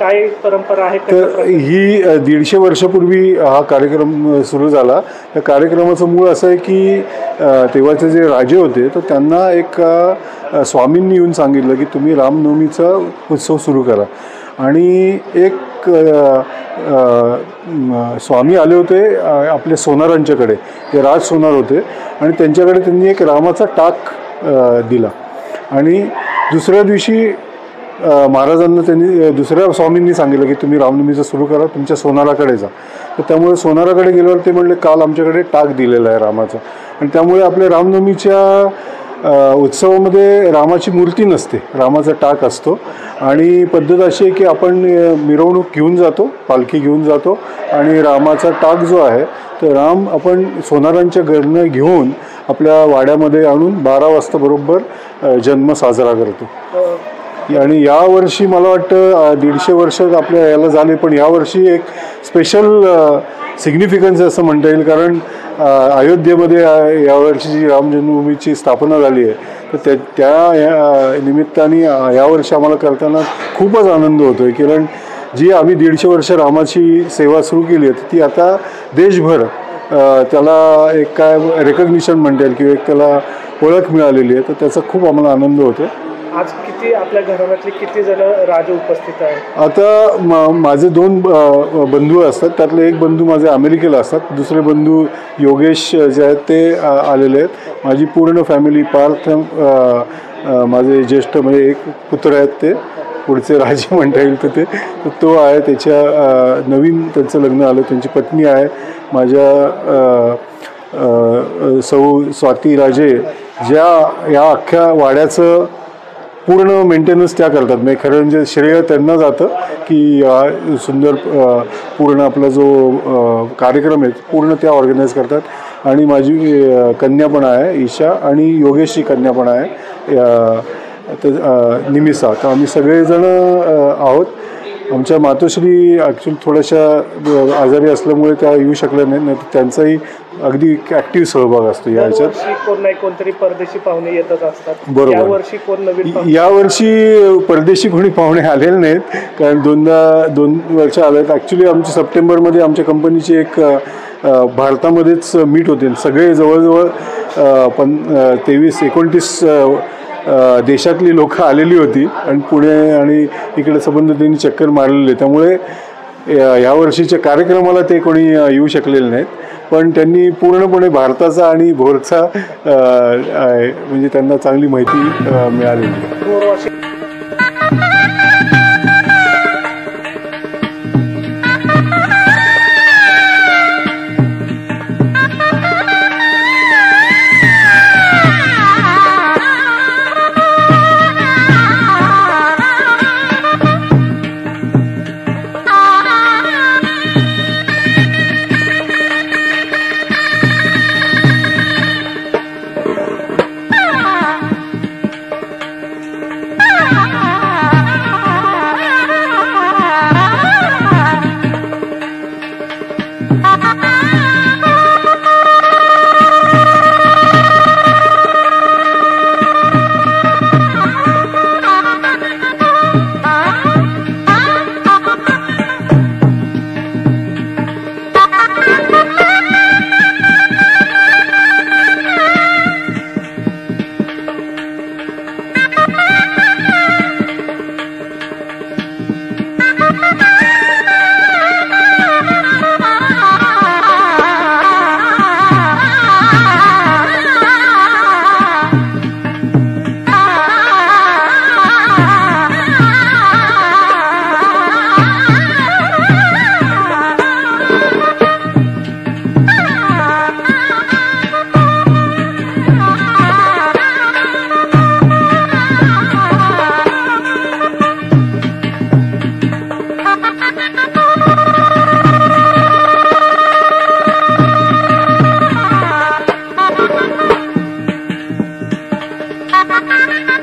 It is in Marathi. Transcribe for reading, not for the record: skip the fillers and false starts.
काय परंपरा आहे? तर ही 150 वर्षापूर्वी हा कार्यक्रम सुरू झाला. या कार्यक्रमाचं मूळ असं आहे की तेव्हाचे जे राजे होते तर त्यांना एक स्वामींनी येऊन सांगितलं की तुम्ही रामनवमीचा उत्सव सुरू करा. आणि एक स्वामी आले होते आपल्या सोनारांच्याकडे, ते राज सोनार होते, आणि त्यांच्याकडे त्यांनी एक रामाचा टाक दिला. आणि दुसऱ्या दिवशी महाराजांना त्यांनी दुसऱ्या स्वामींनी सांगितलं की तुम्ही रामनवमीचं सुरू करा, तुमच्या सोनाराकडे जा. तर त्यामुळे सोनाराकडे गेल्यावर ते म्हणले काल आमच्याकडे टाक दिलेला आहे रामाचा. आणि त्यामुळे आपल्या रामनवमीच्या उत्सवामध्ये रामाची मूर्ती नसते, रामाचा टाक असतो. आणि पद्धत अशी आहे की आपण मिरवणूक घेऊन जातो, पालखी घेऊन जातो, आणि रामाचा टाक जो आहे तर राम आपण सोनारांच्या घरनं घेऊन आपल्या वाड्यामध्ये आणून 12 वाजता बरोबर जन्म साजरा करतो. आणि यावर्षी मला वाटतं 150 वर्ष आपल्या याला झाले, पण यावर्षी एक स्पेशल सिग्निफिकन्स असं म्हणता येईल, कारण अयोध्येमध्ये यावर्षी जी राम जन्मभूमीची स्थापना झाली आहे तर त्या निमित्ताने यावर्षी आम्हाला करताना खूपच आनंद होतो आहे. कारण जी आम्ही 150 वर्ष रामाची सेवा सुरू केली आहे ती आता देशभर त्याला एक काय रेकग्निशन म्हणता येईल किंवा एक त्याला ओळख मिळालेली आहे. तर त्याचा खूप आम्हाला आनंद होतो. आज किती आपल्या घरातले किती जण राजे उपस्थित आहेत? आता माझे 2 बंधू असतात, त्यातले एक बंधू माझे अमेरिकेला असतात, दुसरे बंधू योगेश जे आहेत ते आलेले आहेत. माझी पूर्ण फॅमिली, पार्थ माझे ज्येष्ठ म्हणजे एक पुत्र आहेत, ते पुढचे राजे म्हणता येईल तर तो आहे, त्याच्या नवीन त्यांचं लग्न आलं, त्यांची पत्नी आहे. माझ्या सौ स्वाती राजे ज्या या अख्ख्या वाड्याचं पूर्ण मेंटेनन्स त्या करतात. म्हणजे खरं म्हणजे श्रेय त्यांना जातं की सुंदर पूर्ण आपला जो कार्यक्रम आहे पूर्ण त्या ऑर्गनाईज करतात. आणि माझी कन्या पण आहे ईशा, आणि योगेशची कन्या पण आहे निमिषा. तर आम्ही सगळेजण आहोत. आमच्या मातोश्री ॲक्च्युली थोड्याशा आजारी असल्यामुळे त्या येऊ शकल्या नाही, तर त्यांचाही अगदी ॲक्टिव्ह सहभाग असतो या ह्याच्यात. कोणतरी परदेशी पाहुणे येतच असतात. बरोबर. यावर्षी कोण नवीन? यावर्षी परदेशी कोणी पाहुणे आलेले नाहीत, कारण 2 वर्ष आले आहेत. ॲक्च्युली आमच्या सप्टेंबरमध्ये आमच्या कंपनीची एक भारतामध्येच मीट होते. सगळे जवळजवळ 23-29 देशातली लोकं आलेली होती, आणि पुणे आणि इकडे संबंध त्यांनी चक्कर मारलेले. त्यामुळे या वर्षीच्या कार्यक्रमाला ते कोणी येऊ शकलेले नाहीत, पण त्यांनी पूर्णपणे भारताचा आणि भोरचा म्हणजे त्यांना चांगली माहिती मिळालेली. Ha ha ha ha!